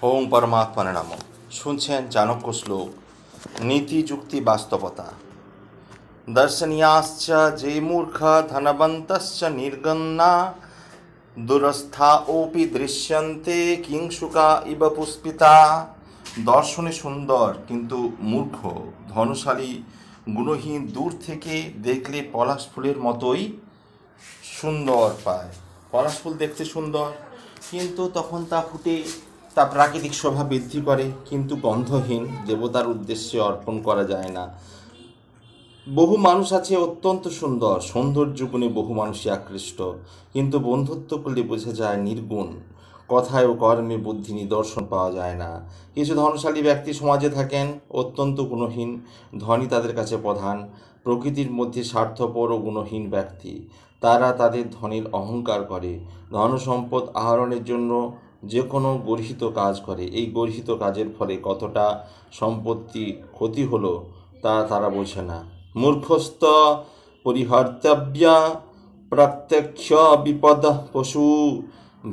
ওম পরমাত্মনে নম। শুনছেন চাণক্য শ্লোক, নীতি যুক্তি বাস্তবতা। দর্শনীয়াশ্চ যে মূর্খ ধনবন্তশ্চ নির্গন্না দুরস্থা ওপি দৃশ্যন্তে কিংশুকা ইব পুষ্পিতা। দর্শনে সুন্দর কিন্তু মূর্খ, ধনশালী গুণহীন দূর থেকে দেখলে পলাশ ফুলের মতোই সুন্দর পায়। পলাশ ফুল দেখতে সুন্দর, কিন্তু তখন তা ফুটে তা প্রাকৃতিক শোভা বৃদ্ধি করে, কিন্তু গন্ধহীন, দেবতার উদ্দেশ্যে অর্পণ করা যায় না। বহু মানুষ আছে অত্যন্ত সুন্দর, সৌন্দর্য গুণে বহু মানুষই আকৃষ্ট, কিন্তু বন্ধুত্ব করলে বোঝা যায় নির্গুণ। কথায় ও কর্মে বুদ্ধি নিদর্শন পাওয়া যায় না। কিছু ধনশালী ব্যক্তি সমাজে থাকেন, অত্যন্ত গুণহীন, ধনী তাদের কাছে প্রধান। প্রকৃতির মধ্যে স্বার্থপর ও গুণহীন ব্যক্তি, তারা তাদের ধনের অহংকার করে, ধনসম্পদ আহরণের জন্য যে কোনো গর্হিত কাজ করে। এই গর্হিত কাজের ফলে কতটা সম্পত্তি ক্ষতি হলো তা তারা বোঝে না। মূর্খস্ত পরিহর্তব্যা প্রত্যক্ষ বিপদ পশু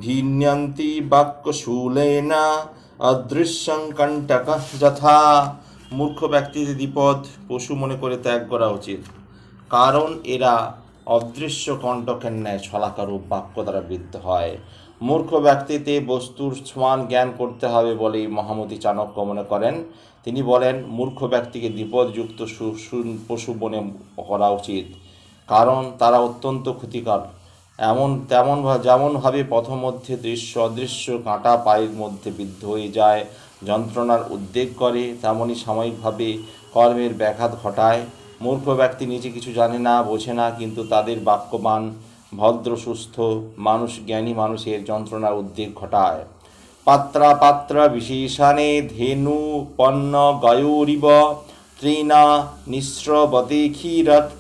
ভিন্যন্তি বাক্যশূলেনা অদৃশ্যং কণ্টক যথা। মূর্খ ব্যক্তিদের বিপদ পশু মনে করে ত্যাগ করা উচিত, কারণ এরা অদৃশ্য কণ্টকের ন্যায় ছলাকারূপ বাক্য দ্বারা বিদ্ধ হয়। মূর্খ ব্যক্তিতে বস্তুর সমান জ্ঞান করতে হবে বলেই মহামতি চাণক্য মনে করেন। তিনি বলেন, মূর্খ ব্যক্তিকে বিপদযুক্ত পশু মনে করা উচিত, কারণ তারা অত্যন্ত ক্ষতিকর। যেমনভাবে পথমধ্যে অদৃশ্য কাঁটা পায়ের মধ্যে বিদ্ধ হয়ে যায়, যন্ত্রণার উদ্বেগ করে, তেমনই সাময়িকভাবে কর্মের ব্যাঘাত ঘটায়। মূর্খ ব্যক্তি নিজে কিছু জানে না, বোঝে না, কিন্তু তাদের বাক্যবান ভদ্র সুস্থ মানুষ জ্ঞানী মানুষের যন্ত্রণার উদ্বেগ ঘটায়। পাত্র বিশেষণে ধেনু পন্ন গয়োরিব ত্রিনা নিঃস্রবতে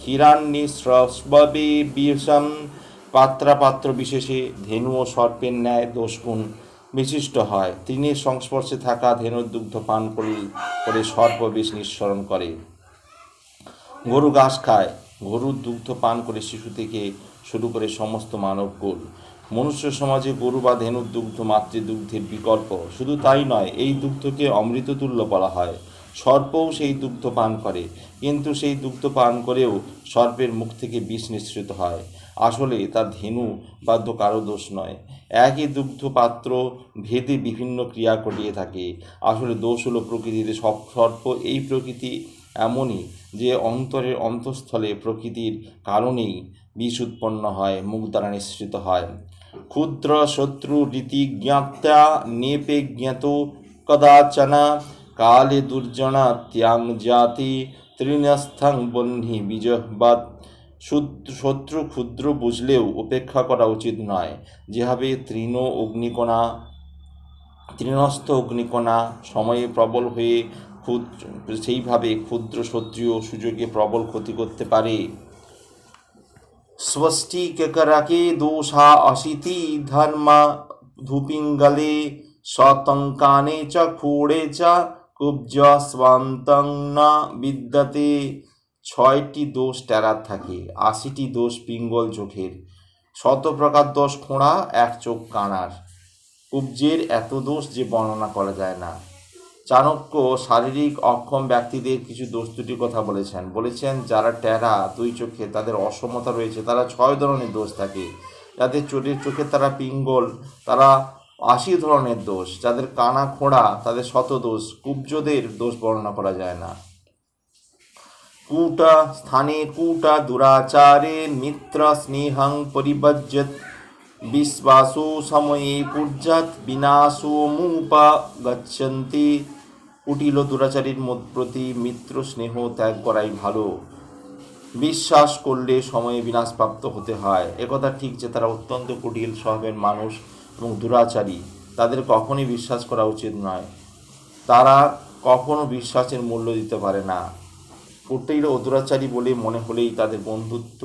ক্ষীরান্নিঃস্রবে বিষম। পাত্র বিশেষে ধেনু ও সর্পের ন্যায় দোষগুণ বিশিষ্ট হয়। তৃণের সংস্পর্শে থাকা ধেনুর দুগ্ধ পান করে সর্প বিষ নিঃসরণ করে। গরু ঘাস খায়, গরুর দুগ্ধ পান করে শিশু থেকে শুরু করে সমস্ত মানবকুল। মনুষ্য সমাজে গরু বা ধেনুর দুগ্ধ মাতৃদুগ্ধের বিকল্প। শুধু তাই নয়, এই দুগ্ধকে অমৃততুল্য বলা হয়। সর্পও সেই দুগ্ধ পান করে, কিন্তু সেই দুগ্ধ পান করেও সর্পের মুখ থেকে বিষ নিঃসৃত হয়। আসলে তা ধেনু বাধ্য কারো দোষ নয়। একই দুগ্ধ পাত্র ভেদে বিভিন্ন ক্রিয়া ঘটিয়ে থাকে। আসলে দোষ হলো প্রকৃতিতে। সর্প এই প্রকৃতি এমনই যে অন্তরের অন্তঃস্থলে প্রকৃতির কারণেই বিষ উৎপন্ন হয়, মুখ দ্বারা নিঃসৃত হয়। ক্ষুদ্র শত্রু রীতি জ্ঞাত্যা নেপে জ্ঞাত কদাচন কালে দুর্জনা ত্যাং জাতি তৃণস্থং বহ্নি বীজবাদ। শত্রু ক্ষুদ্র বুঝলেও উপেক্ষা করা উচিত নয়। যেভাবে তৃণস্থ অগ্নিকণা সময়ে প্রবল হয়ে সেইভাবে ক্ষুদ্র শত্রুও সুযোগে প্রবল ক্ষতি করতে পারে। স্বস্তিকরকে দোষা অশীতি ধর্মা ধূপিঙ্গলে শতঙ্কানে চ ক্ষোড়ে চ কুব্জ স্বান্তং না বিদ্যতে। 6টি দোষ টেরার থাকে, 80টি দোষ পিঙ্গল চোখের, 100 প্রকার দোষ খোঁড়া, এক চোখ কানার। কুব্জের এত দোষ যে বর্ণনা করা যায় না। চাণক্য শারীরিক অক্ষম ব্যক্তিদের কিছু দোষ দুটির কথা বলেছেন যারা টেরা, 2 চোখে, তাদের অসমতা রয়েছে, তারা 6 ধরনের দোষ থাকে। যাদের চোখে তারা পিঙ্গল, তারা 80 ধরনের দোষ। যাদের কানা খোঁড়া, তাদের 100 দোষ। কুব্জদের দোষ বর্ণনা করা যায় না। কূটা দুরাচারে মিত্র স্নেহং পরিবজ্যত বিশ্বাসো সময়ে পূজ্যাৎ বিনাশোমুপা গচ্ছন্তি। কুটিল দুরাচারীর প্রতি মিত্র স্নেহ ত্যাগ করাই ভালো। বিশ্বাস করলে সময়ে বিনাশপ্রাপ্ত হতে হয়। একথা ঠিক যে তারা অত্যন্ত কুটিল স্বভাবের মানুষ এবং দুরাচারী, তাদের কখনই বিশ্বাস করা উচিত নয়। তারা কখনো বিশ্বাসের মূল্য দিতে পারে না। কুটিল ও দুরাচারী বলে মনে হলেই তাদের বন্ধুত্ব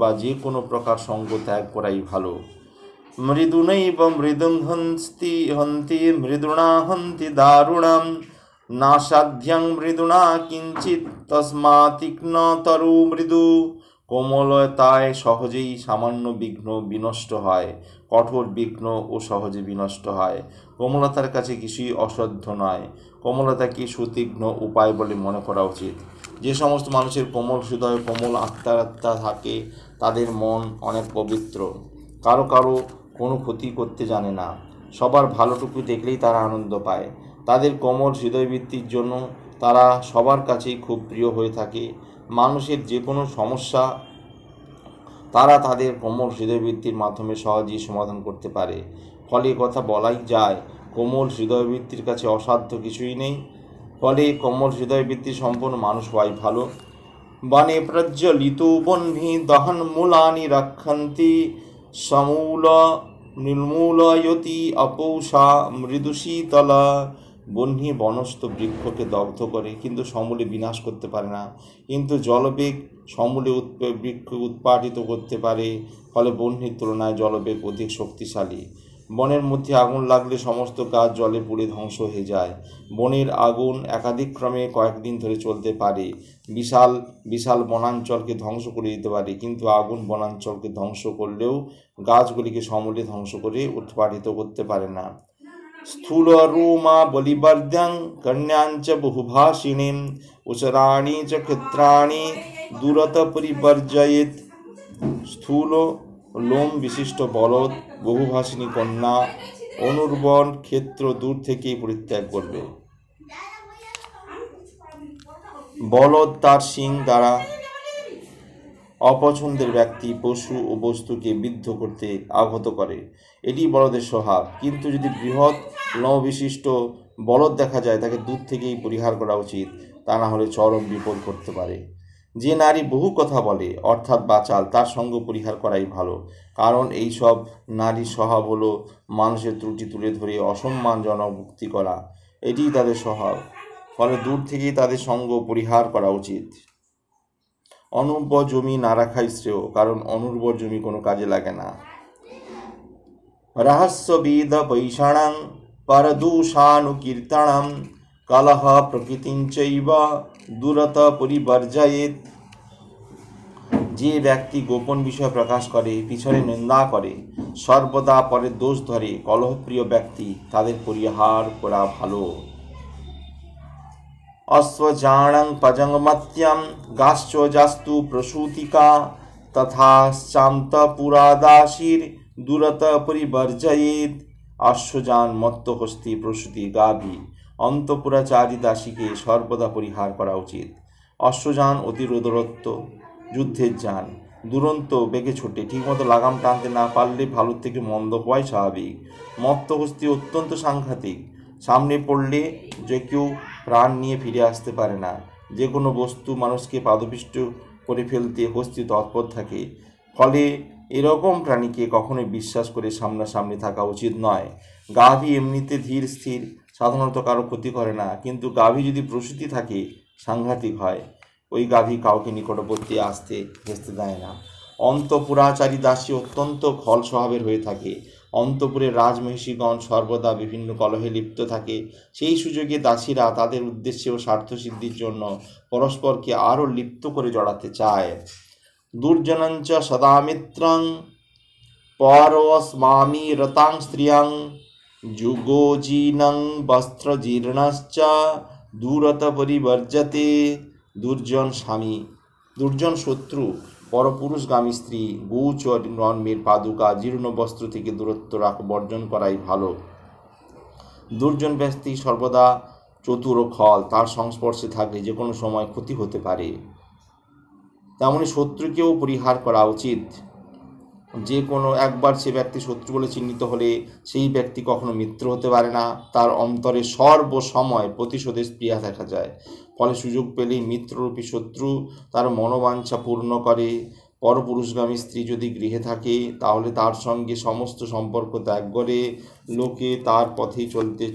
বা যে কোনো প্রকার সঙ্গ ত্যাগ করাই ভালো। মৃদুনৈব মৃদুং হন্তি মৃদুণা হন্তি দারুণাম নাসাধ্যং মৃদুণা কিঞ্চিৎ তস্মাতীক্ষ্ণতরো মৃদু। কোমলতায় সহজেই সামান্য বিঘ্ন বিনষ্ট হয়, কঠোর, বিঘ্ন ও সহজে বিনষ্ট হয়। কোমলতার কাছে কিছুই অসাধ্য নয়। কোমলতাকে সুতীক্ষ্ণ উপায় বলে মনে করা উচিত। যে সমস্ত মানুষের কোমল হৃদয়, কোমল আত্মা থাকে, তাদের মন অনেক পবিত্র। কারো কারো কোনো ক্ষতি করতে জানে না। সবার ভালোটুকু দেখলেই তারা আনন্দ পায়। তাদের কোমল হৃদয়বৃত্তির জন্য তারা সবার কাছেই খুব প্রিয় হয়ে থাকে। মানুষের যে কোনো সমস্যা তারা তাদের কোমল হৃদয়বৃত্তির মাধ্যমে সহজেই সমাধান করতে পারে। ফলে কথা বলাই যায়, কোমল হৃদয়বৃত্তির কাছে অসাধ্য কিছুই নেই। ফলে কোমল হৃদয়বৃত্তি সম্পন্ন মানুষ হওয়াই ভালো। বনে প্রজ্বলিত বহ্নি দহনমূলানি রক্ষন্তি সমূল নির্মূলয়তি অপৌষা মৃদুশীতলা। বহ্নি বনস্থ বৃক্ষকে দগ্ধ করে, কিন্তু সমূলে বিনাশ করতে পারে না। কিন্তু জলবেগ সমূলে বৃক্ষ উৎপাটিত করতে পারে। ফলে বহ্নির তুলনায় জলবেগ অধিক শক্তিশালী। বনের মধ্যে আগুন লাগলে সমস্ত গাছ জলে পুড়ে ধ্বংস হয়ে যায়। বনের আগুন একাধিক ক্রমে কয়েকদিন ধরে চলতে পারে। বিশাল বিশাল বনাঞ্চলকে ধ্বংস করে দিতে পারে, কিন্তু আগুন বনাঞ্চলকে ধ্বংস করলেও গাছগুলিকে সমূলে ধ্বংস করে উৎপাটিত করতে পারে না। স্থূল রোমা বলিবর্দ্যাং কন্যাঞ্চ বহুভাষিণীম উচরাণি চ ক্ষেত্রাণি দূরত পরিবর্জয়েত। স্থূল লোম বিশিষ্ট বলদ, বহুভাষিণী কন্যা, অনুর্বর ক্ষেত্র দূর থেকেই পরিত্যাগ করবে। বলদ তার শিং দ্বারা অপছন্দের ব্যক্তি, পশু ও বস্তুকে বিদ্ধ করতে আঘাত করে। এটি বলদের স্বভাব। কিন্তু যদি বৃহৎ লোমবিশিষ্ট বলদ দেখা যায়, তাকে দূর থেকেই পরিহার করা উচিত, তা না হলে চরম বিপদ করতে পারে। যে নারী বহু কথা বলে, অর্থাৎ বাচাল, তার সঙ্গ পরিহার করাই ভালো। কারণ এই সব নারীর স্বভাব হলো মানুষের ত্রুটি তুলে ধরে অসম্মানজনক মুক্তি করা। এটিই তাদের স্বভাব। ফলে দূর থেকেই তাদের সঙ্গ পরিহার করা উচিত। অনুর্বর জমি না রাখাই শ্রেয়, কারণ অনুর্বর জমি কোনো কাজে লাগে না। রহস্যবিদ পৈষাণং পরদূষানুকীর্তনম কলহ প্রকৃতিঞ্চৈব দূরত পরিবর্জয়েত। যে ব্যক্তি গোপন বিষয় প্রকাশ করে, পিছনে নিন্দা করে, সর্বদা পরের দোষ ধরে, কলহপ্রিয় ব্যক্তি, তাদের পরিহার করা ভালো। অশ্বজানং পজঙ্গমত্যম গাশ্চ জাস্তু প্রসূতিকা তথা চান্ত পুরাদাসীর দূরত পরিবর্জয়েত। অশ্বজান, মত্তহস্তি, প্রসূতি, গাভী, অন্তঃপুরাচারী দাসীকে সর্বদা পরিহার করা উচিত। অশ্বজান অতি রোদরত্ব, যুদ্ধের যান, দুরন্ত বেগে ছোটে, ঠিকমতো লাগাম টানতে না পারলে ভালোর থেকে মন্দ হওয়াই স্বাভাবিক। মত্তহস্তি অত্যন্ত সাংঘাতিক, সামনে পড়লে যে কেউ প্রাণ নিয়ে ফিরে আসতে পারে না। যে কোনো বস্তু মানুষকে পাদপিষ্ট করে ফেলতে হস্তি তৎপর থাকে। ফলে এরকম প্রাণীকে কখনোই বিশ্বাস করে সামনাসামনি থাকা উচিত নয়। গাভী এমনিতে ধীর স্থির, সাধারণত কারো ক্ষতি করে না, কিন্তু গাভী যদি প্রসূতি থাকে সাংঘাতিক হয়। ওই গাভী কাউকে নিকটবর্তী আসতে ঘেঁচতে দেয় না। অন্তঃপুরাচারী দাসী অত্যন্ত খল স্বভাবের হয়ে থাকে। অন্তঃপুরের রাজমহিষীগণ সর্বদা বিভিন্ন কলহে লিপ্ত থাকে। সেই সুযোগে দাসীরা তাদের উদ্দেশ্যে ও স্বার্থসিদ্ধির জন্য পরস্পরকে আরও লিপ্ত করে জড়াতে চায়। দুর্জনঞ্চ সদা মিত্রং পরস্মামি রতাং স্ত্রিয়ং যুগোজীনং বস্ত্রজীর্ণশ্চ দূরত পরিবর্জতে। দুর্জন স্বামী, দুর্জন শত্রু, পরপুরুষগামী স্ত্রী, গৌচ জন্মের পাদুকা, জীর্ণ বস্ত্র থেকে দূরত্ব বর্জন করাই ভালো। দুর্জন ব্যক্তি সর্বদা চতুর ও খল, তার সংস্পর্শে থাকলে যে কোনো সময় ক্ষতি হতে পারে। তেমনি শত্রুকেও পরিহার করা উচিত। যে কোনো একবার সে ব্যক্তি শত্রু বলে চিহ্নিত হলে সেই ব্যক্তি কখনো মিত্র হতে পারে না। তার অন্তরে সর্বসময় প্রতিশোধের স্পৃহা দেখা যায়। ফলে সুযোগ পেলেই মিত্ররূপী শত্রু তার মনোবাঞ্ছা পূর্ণ করে। পরপুরুষগামী স্ত্রী যদি গৃহে থাকে, তাহলে তার সঙ্গে সমস্ত সম্পর্ক ত্যাগ করে লোকে তার পথেই চলতে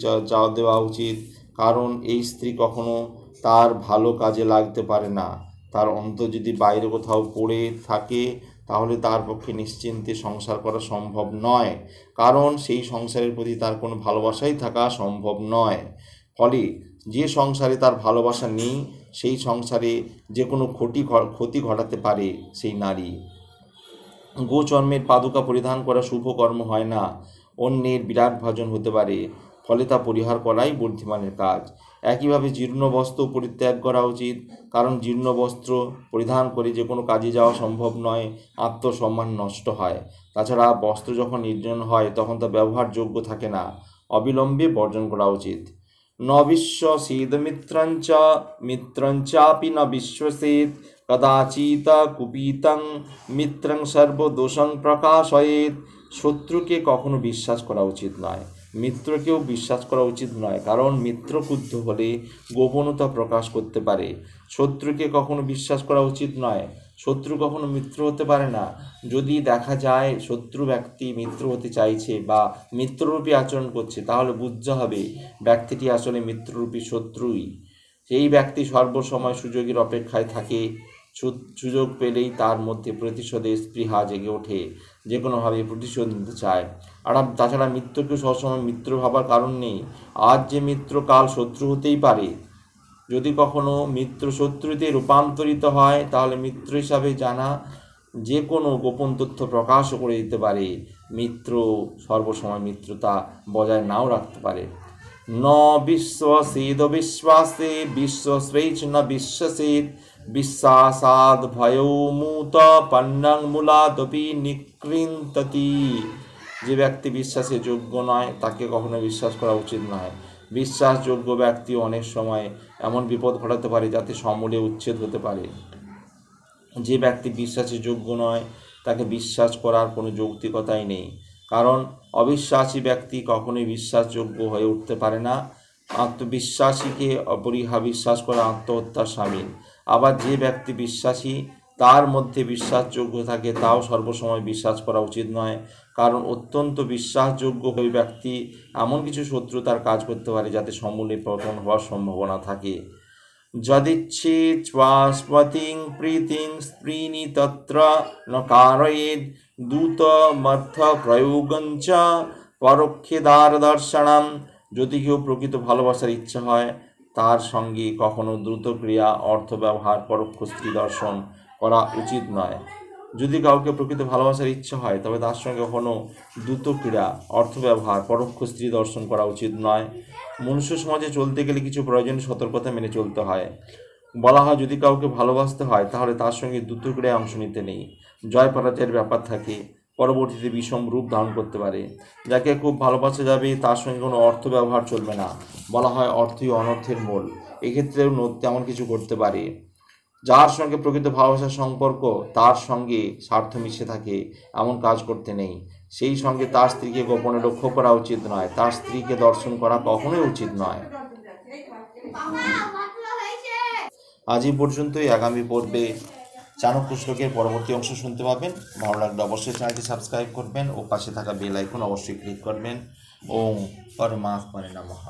দেওয়া উচিত। কারণ এই স্ত্রী কখনো তার ভালো কাজে লাগতে পারে না। তার অন্তর যদি বাইরে কোথাও পড়ে থাকে, তাহলে তার পক্ষে নিশ্চিন্তে সংসার করা সম্ভব নয়, কারণ সেই সংসারের প্রতি তার কোনো ভালোবাসাই থাকা সম্ভব নয়। ফলে যে সংসারে তার ভালোবাসা নেই, সেই সংসারে যে কোনো ক্ষতি ঘটাতে পারে সেই নারী। গোচর্মের পাদুকা পরিধান করা শুভ কর্ম হয় না, অন্যের বিরাট ভাজন হতে পারে, ফলে তা পরিহার করাই বুদ্ধিমানের কাজ। একইভাবে জীর্ণ বস্ত্র পরিত্যাগ করা উচিত, কারণ জীর্ণ বস্ত্র পরিধান করে যে কোনো কাজে যাওয়া সম্ভব নয়, আত্মসম্মান নষ্ট হয়। তাছাড়া বস্ত্র যখন নির্জন হয় তখন তা ব্যবহারযোগ্য থাকে না, অবিলম্বে বর্জন করা উচিত। ন বিশ্বসেদ মিত্রঞ্চাপি ন বিশ্বসেদ, কদাচিৎ কুপিতং মিত্রং সর্বদোষং প্রকাশয়েৎ। শত্রুকে কখনো বিশ্বাস করা উচিত নয়, মিত্রকেও বিশ্বাস করা উচিত নয়, কারণ মিত্র ক্রুদ্ধ হলে গোপনতা প্রকাশ করতে পারে। শত্রুকে কখনো বিশ্বাস করা উচিত নয়, শত্রু কখনো মিত্র হতে পারে না। যদি দেখা যায় শত্রু ব্যক্তি মিত্র হতে চাইছে বা মিত্ররূপী আচরণ করছে, তাহলে বুঝতে হবে ব্যক্তিটি আসলে মিত্ররূপী শত্রুই। সেই ব্যক্তি সর্বসময় সুযোগের অপেক্ষায় থাকে, সুযোগ পেলেই তার মধ্যে প্রতিশোধের স্পৃহা জেগে ওঠে, যে কোনোভাবে প্রতিশোধ নিতে চায়। আর তাছাড়া মিত্রকে সবসময় মিত্র ভাবার কারণ নেই, আজ যে মিত্র কাল শত্রু হতেই পারে। যদি কখনো মিত্র শত্রুতে রূপান্তরিত হয় তাহলে মিত্র হিসাবে জানা যে কোনো গোপন তথ্য প্রকাশও করে দিতে পারে। মিত্র সর্বসময় মিত্রতা বজায় নাও রাখতে পারে। ন বিশ্বসেদ বিশ্বাসে, বিশ্বস্বৈচ ন বিশ্বাসেদ, বিশ্বাসাদ ভয়মূত পন্নং মূলাদপি নিকৃন্ততি। যে ব্যক্তি বিশ্বাসের যোগ্য নয় তাকে কখনো বিশ্বাস করা উচিত নয়। বিশ্বাসযোগ্য ব্যক্তি অনেক সময় এমন বিপদ ঘটাতে পারে যাতে সমূলে উচ্ছেদ হতে পারে। যে ব্যক্তি বিশ্বাসের যোগ্য নয় তাকে বিশ্বাস করার কোনো যৌক্তিকতাই নেই, কারণ অবিশ্বাসী ব্যক্তি কখনোই বিশ্বাসযোগ্য হয়ে উঠতে পারে না। আত্মবিশ্বাসীকে বিশ্বাস করা আত্মহত্যার শামিল। আবার যে ব্যক্তি বিশ্বাসী তার মধ্যে বিশ্বাসযোগ্য থাকে তাও সর্বসময় বিশ্বাস করা উচিত নয়, কারণ অত্যন্ত বিশ্বাসযোগ্য ওই ব্যক্তি এমন কিছু শত্রুতার কাজ করতে পারে যাতে সমূলে পতন হওয়ার সম্ভাবনা থাকে। যদিচ্ছেচ্ছ্বাস্পতিং প্রীতিং স্প্রীণি তত্র ন কারয়েদ দূতমর্থ প্রয়োগঞ্চ পরোক্ষে দর্শনম। যদি কেউ প্রকৃত ভালোবাসার ইচ্ছা হয় তার সঙ্গে কখনো দ্রুত ক্রিয়া, অর্থ ব্যবহার, পরোক্ষ স্ত্রী দর্শন করা উচিত নয়। যদি কাউকে প্রকৃত ভালোবাসার ইচ্ছা হয় তবে তার সঙ্গে কখনো দ্রুত ক্রিয়া, অর্থ ব্যবহার, পরোক্ষ স্ত্রী দর্শন করা উচিত নয়। মনুষ্য সমাজে চলতে গেলে কিছু প্রয়োজনীয় সতর্কতা মেনে চলতে হয়। বলা হয় যদি কাউকে ভালোবাসতে হয় তাহলে তার সঙ্গে দ্রুত ক্রিয়ায় অংশ নিতে নেই, জয় পরাজয়ের ব্যাপার থাকে, পরবর্তীতে বিষম রূপ ধারণ করতে পারে। যাকে খুব ভালোবাসা যাবে তার সঙ্গে কোনো অর্থ ব্যবহার চলবে না, বলা হয় অর্থই অনর্থের মূল। এক্ষেত্রেও তেমন কিছু করতে পারে। যার সঙ্গে প্রকৃত ভালোবাসার সম্পর্ক তার সঙ্গে স্বার্থ মিশে থাকে এমন কাজ করতে নেই। সেই সঙ্গে তার স্ত্রীকে গোপনে লক্ষ্য করা উচিত নয়, তার স্ত্রীকে দর্শন করা কখনোই উচিত নয়। আজ এই পর্যন্তই। আগামী পর্বে চাণক্য শ্লোকের পরবর্তী অংশ শুনতে পাবেন। ভালো লাগলে অবশ্যই চ্যানেলটি সাবস্ক্রাইব করবেন ও পাশে থাকা বেল আইকন অবশ্যই ক্লিক করবেন। ওম পরমাত্মনে নমঃ।